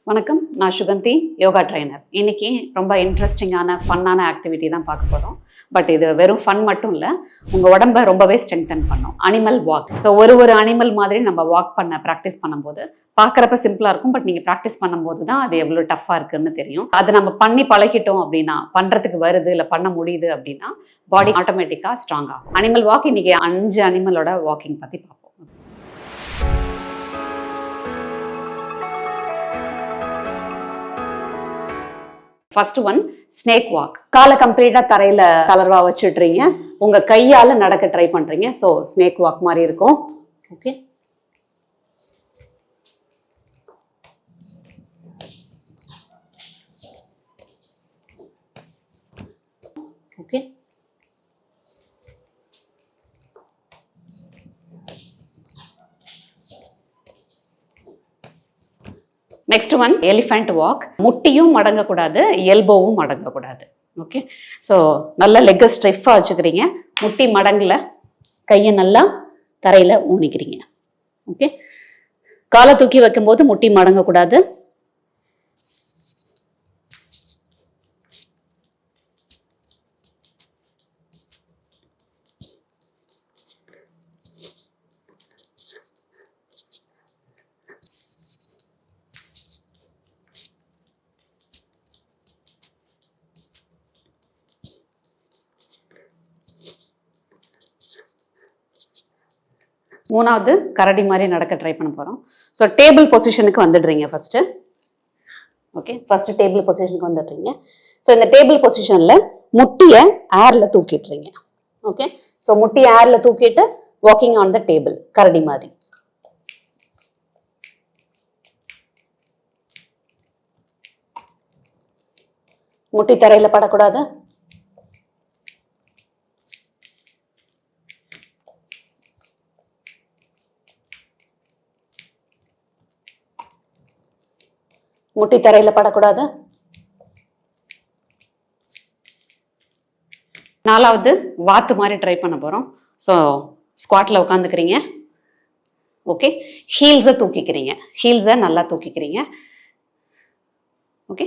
வணக்கம், நான் சுகந்தி, யோகா ட்ரைனர். இன்னைக்கு ரொம்ப இன்ட்ரெஸ்டிங்கான ஃபன்னான ஆக்டிவிட்டி தான் பார்க்க போகிறோம். பட் இது வெறும் ஃபன் மட்டும் இல்லை, உங்கள் உடம்பை ரொம்பவே ஸ்ட்ரெங்தன் பண்ணும். Animal walk. ஸோ ஒரு அனிமல் மாதிரி நம்ம வாக் ப்ராக்டிஸ் பண்ணும்போது பார்க்குறப்ப சிம்பிளாக இருக்கும். பட் நீங்கள் ப்ராக்டிஸ் பண்ணும்போது தான் அது எவ்வளோ டஃப்பாக இருக்குன்னு தெரியும். அது நம்ம பண்ணி பழகிட்டோம் அப்படின்னா, பண்ணுறதுக்கு வருது இல்லை பண்ண முடியுது அப்படின்னா பாடி ஆட்டோமேட்டிக்காக ஸ்ட்ராங் ஆகும். அனிமல் வாக் இன்னைக்கு 5 அனிமலோட வாக்கிங் பற்றி பார்ப்போம். First one snake walk. காலை கம்ப்ளீட்டா தரையில தளர்வா வச்சுட்றீங்க. உங்க கையால நடக்க ட்ரை பண்றீங்க. ஸோ ஸ்னேக் வாக் மாதிரி இருக்கும். Okay, okay. Next one elephant walk. முட்டியும் மடங்கக்கூடாது, எல்போவும் மடங்கக்கூடாது. ஓகே, ஸோ நல்லா லெக்கை ஸ்ட்ரெஃபாக வச்சுக்கிறீங்க. முட்டி மடங்கல, கையை நல்லா தரையில் ஊனிக்கிறீங்க. ஓகே, காலை தூக்கி வைக்கும்போது முட்டி மடங்கக்கூடாது. மூணாவது கரடி மாதிரி நடக்க ட்ரை பண்ண போகிறோம். ஸோ டேபிள் பொசிஷனுக்கு வந்துடுறீங்க ஃபஸ்ட்டு. ஓகே, ஃபஸ்ட்டு டேபிள் பொசிஷனுக்கு வந்துடுறீங்க. ஸோ இந்த டேபிள் பொசிஷனில் முட்டியை ஏரில் தூக்கிடுறீங்க. ஓகே, ஸோ முட்டியை ஏரில் தூக்கிட்டு வாக்கிங் ஆன் த டேபிள், கரடி மாதிரி. முட்டி தரையில் படக்கூடாது. முட்டி தரையில் படக்கூடாது. நாலாவது வாத்து மாதிரி ட்ரை பண்ண போகிறோம். ஸோ ஸ்குவாட்டில் உட்காந்துக்கிறீங்க. ஓகே, ஹீல்ஸை தூக்கிக்கிறீங்க. ஹீல்ஸை நல்லா தூக்கிக்கிறீங்க. ஓகே,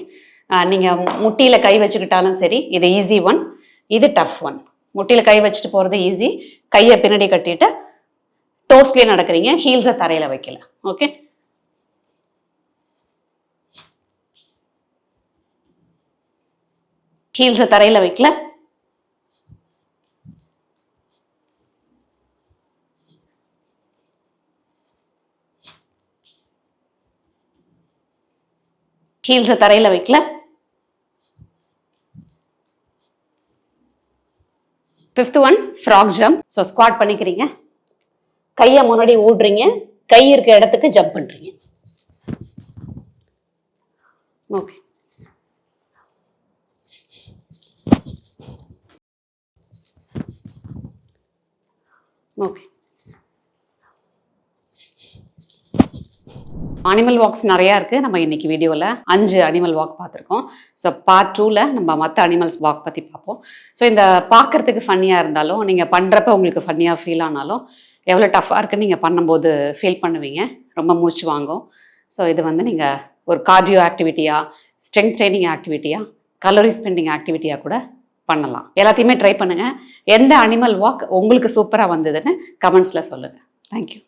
நீங்கள் முட்டியில் கை வச்சுக்கிட்டாலும் சரி, இது ஈஸி ஒன், இது டஃப் ஒன். முட்டியில் கை வச்சுட்டு போகிறது ஈஸி. கையை பின்னாடி கட்டிட்டு டோஸ்லேயே நடக்கிறீங்க, ஹீல்ஸை தரையில் வைக்கல. ஓகே, ஹீல்ஸை தரையில் வைக்கல. ஹீல்ஸை தரையில் வைக்கல. Fifth one frock jump. So squad பண்ணிக்கிறீங்க, கையை முன்னாடி ஊடுறீங்க, கை இருக்க இடத்துக்கு ஜம்ப் பண்ணுறீங்க. Okay, okay. அனிமல் வாக்ஸ் நிறையா இருக்குது. நம்ம இன்னைக்கு வீடியோவில் 5 அனிமல் வாக் பார்த்துருக்கோம். ஸோ பார்ட் 2ல் நம்ம மற்ற அனிமல்ஸ் வாக் பற்றி பார்ப்போம். ஸோ இந்த பார்க்குறதுக்கு ஃபன்னியாக இருந்தாலும், நீங்கள் பண்ணுறப்ப உங்களுக்கு ஃபன்னியாக ஃபீல் ஆனாலும், எவ்வளோ டஃப்பாக இருக்குன்னு நீங்கள் பண்ணும்போது ஃபீல் பண்ணுவீங்க. ரொம்ப மூச்சு வாங்கும். ஸோ இது நீங்கள் ஒரு கார்டியோ ஆக்டிவிட்டியாக, ஸ்ட்ரென்த் ட்ரைனிங் ஆக்டிவிட்டியாக, கலோரி ஸ்பெண்டிங் ஆக்டிவிட்டியாக கூட பண்ணலாம். எல்லாத்தையுமே ட்ரை பண்ணுங்கள். எந்த அனிமல் வாக் உங்களுக்கு சூப்பராக வந்ததுன்னு கமெண்ட்ஸில் சொல்லுங்கள். தேங்க்யூ.